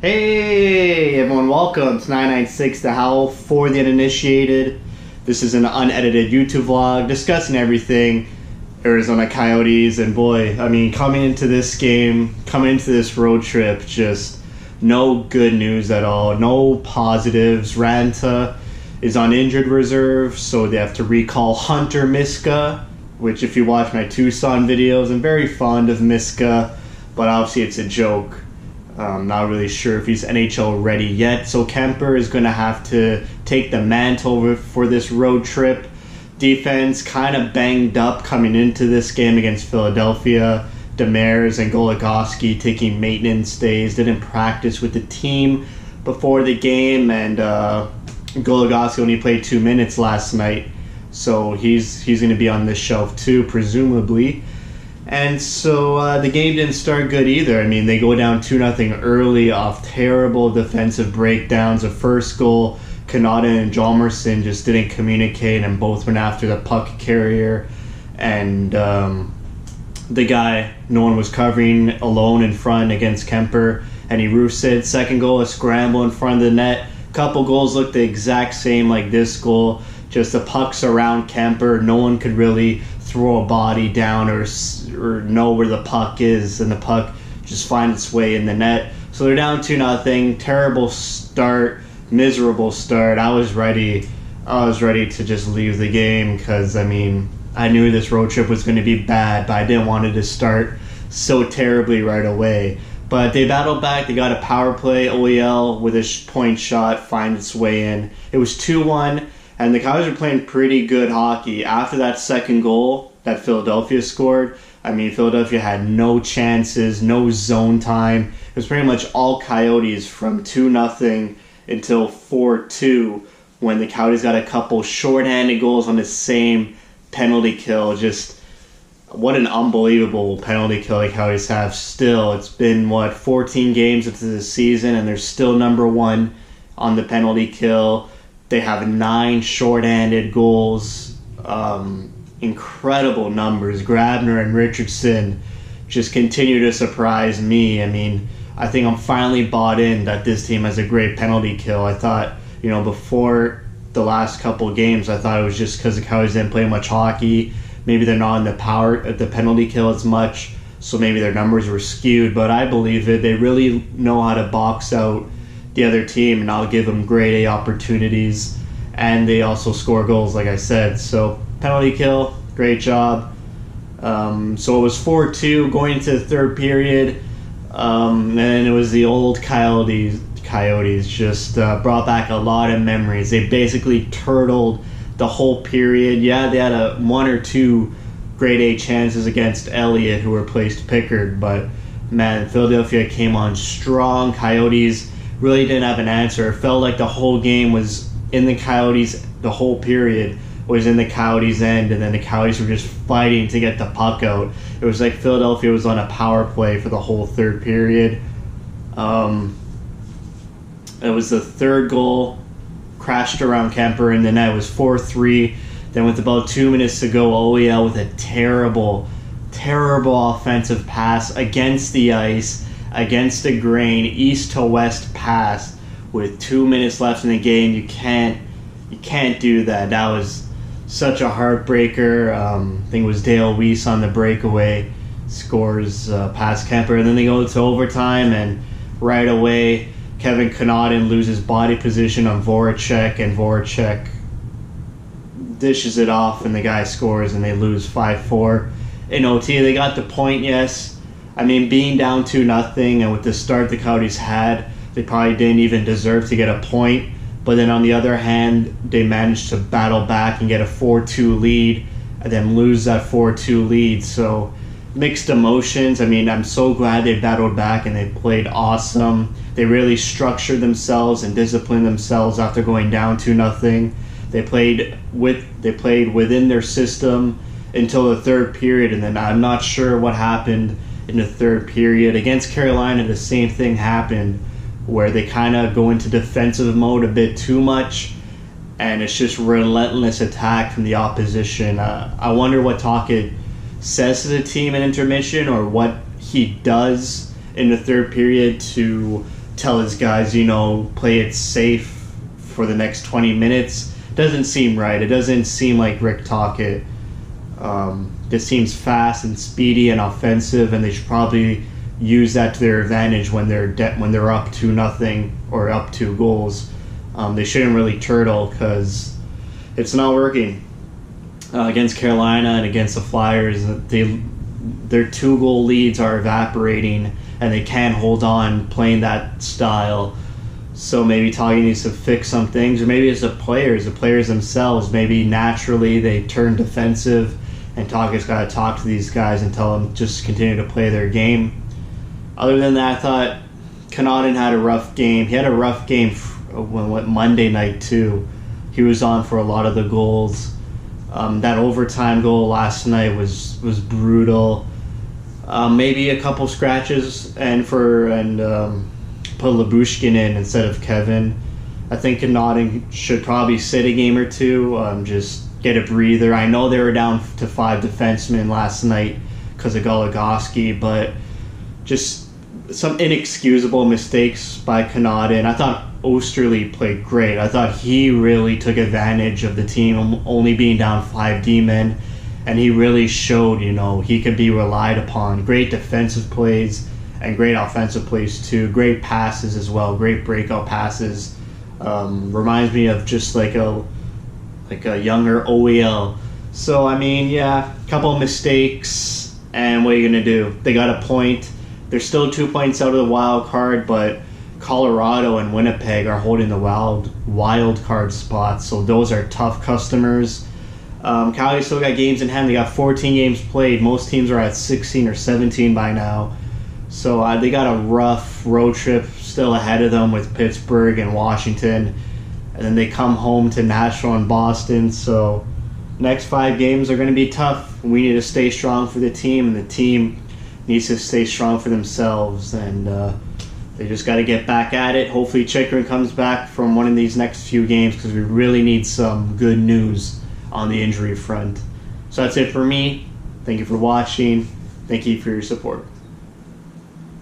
Hey everyone, welcome to 99.6 The Howl for the uninitiated. This is an unedited YouTube vlog discussing everything Arizona Coyotes, and boy, I mean, coming into this road trip, just no good news at all, no positives. Ranta is on injured reserve, so they have to recall Hunter Miska, which if you watch my Tucson videos, I'm very fond of Miska, but obviously it's a joke. Not really sure if he's NHL ready yet, so Kemper is going to have to take the mantle for this road trip. Defense kind of banged up coming into this game against Philadelphia. Demers and Goligoski taking maintenance days, didn't practice with the team before the game, and Goligoski only played 2 minutes last night, so he's going to be on this shelf too, presumably. And so the game didn't start good either. I mean, they go down 2-0 early off terrible defensive breakdowns. The first goal, Connaughton and Hjalmarsson just didn't communicate, and both went after the puck carrier. And the guy no one was covering alone in front against Kemper, and he roofs it. Second goal, a scramble in front of the net. Couple goals looked the exact same like this goal. Just the pucks around Kemper. No one could really throw a body down or know where the puck is, and the puck just finds its way in the net. So they're down 2-0. Terrible start, miserable start. I was ready to just leave the game because, I mean, I knew this road trip was going to be bad, but I didn't want it to start so terribly right away. But they battled back. They got a power play. OEL with a point shot finds its way in. It was 2-1. And the Coyotes were playing pretty good hockey. After that second goal that Philadelphia scored, I mean, Philadelphia had no chances, no zone time. It was pretty much all Coyotes from 2-0 until 4-2 when the Coyotes got a couple shorthanded goals on the same penalty kill. Just what an unbelievable penalty kill the Coyotes have still. It's been, 14 games into the season, and they're still number one on the penalty kill. They have 9 shorthanded goals. Incredible numbers. Grabner and Richardson just continue to surprise me. I mean, I think I'm finally bought in that this team has a great penalty kill. I thought, before the last couple games, I thought it was just because the Coyotes didn't play much hockey. Maybe they're not in the penalty kill as much, so maybe their numbers were skewed. But I believe it. They really know how to box out the other team, and I'll give them grade A opportunities, and they also score goals, like I said. So penalty kill, great job. So it was 4-2 going into the third period, and it was the old Coyotes just brought back a lot of memories. They basically turtled the whole period. Yeah, they had 1 or 2 grade A chances against Elliott, who replaced Pickard, but man, Philadelphia came on strong. Coyotes really didn't have an answer. It felt like the whole game was in the Coyotes, the whole period was in the Coyotes' end, and then the Coyotes were just fighting to get the puck out. It was like Philadelphia was on a power play for the whole third period. It was the third goal, crashed around Kemper in the net. It was 4-3. Then with about 2 minutes to go, OEL with a terrible offensive pass against the ice, against the grain, east to west pass with 2 minutes left in the game. You can't do that. That was such a heartbreaker. I think it was Dale Weiss on the breakaway scores past Kemper, and then they go to overtime, and right away Kevin Connaughton loses body position on Voracek, and Voracek dishes it off, and the guy scores, and they lose 5-4 in OT. They got the point, yes. I mean, being down 2-0, and with the start the Coyotes had, they probably didn't even deserve to get a point. But then on the other hand, they managed to battle back and get a 4-2 lead, and then lose that 4-2 lead. So mixed emotions. I mean, I'm so glad they battled back and they played awesome. They really structured themselves and disciplined themselves after going down 2-0. They played within their system until the third period, and then I'm not sure what happened in the third period. Against Carolina, the same thing happened, where they kind of go into defensive mode a bit too much, and it's just relentless attack from the opposition. I wonder what Tocchet says to the team in intermission, or what he does in the third period to tell his guys, play it safe for the next 20 minutes. Doesn't seem right. It doesn't seem like Rick Tocchet. This seems fast and speedy and offensive, and they should probably use that to their advantage when they're up 2-0 or up 2 goals. They shouldn't really turtle because it's not working. Against Carolina and against the Flyers, their 2-goal leads are evaporating, and they can't hold on playing that style. So maybe Tocchet needs to fix some things, or maybe it's the players themselves. Maybe naturally they turn defensive, and Tocchet's got to talk to these guys and tell them just continue to play their game. Other than that, I thought Connaughton had a rough game. He had a rough game Monday night too. He was on for a lot of the goals. That overtime goal last night was brutal. Maybe a couple scratches and put Lyubushkin in instead of Kevin. I think Connaughton should probably sit a game or two, just get a breather. I know they were down to 5 defensemen last night because of Goligoski, but just some inexcusable mistakes by Connaughton. I thought Osterley played great. I thought he really took advantage of the team only being down 5 D-men, and he really showed, he could be relied upon. Great defensive plays and great offensive plays too. Great passes as well. Great breakout passes. Reminds me of just like a younger OEL. So a couple of mistakes, and what are you gonna do? They got a point. They're still 2 points out of the wild card, but Colorado and Winnipeg are holding the wild card spots, so those are tough customers. Calgary still got games in hand. They got 14 games played. Most teams are at 16 or 17 by now. So they got a rough road trip still ahead of them with Pittsburgh and Washington. And then they come home to Nashville and Boston. So next 5 games are going to be tough. We need to stay strong for the team, and the team needs to stay strong for themselves. And they just got to get back at it. Hopefully Chychrun comes back from one of these next few games, because we really need some good news on the injury front. So that's it for me. Thank you for watching. Thank you for your support.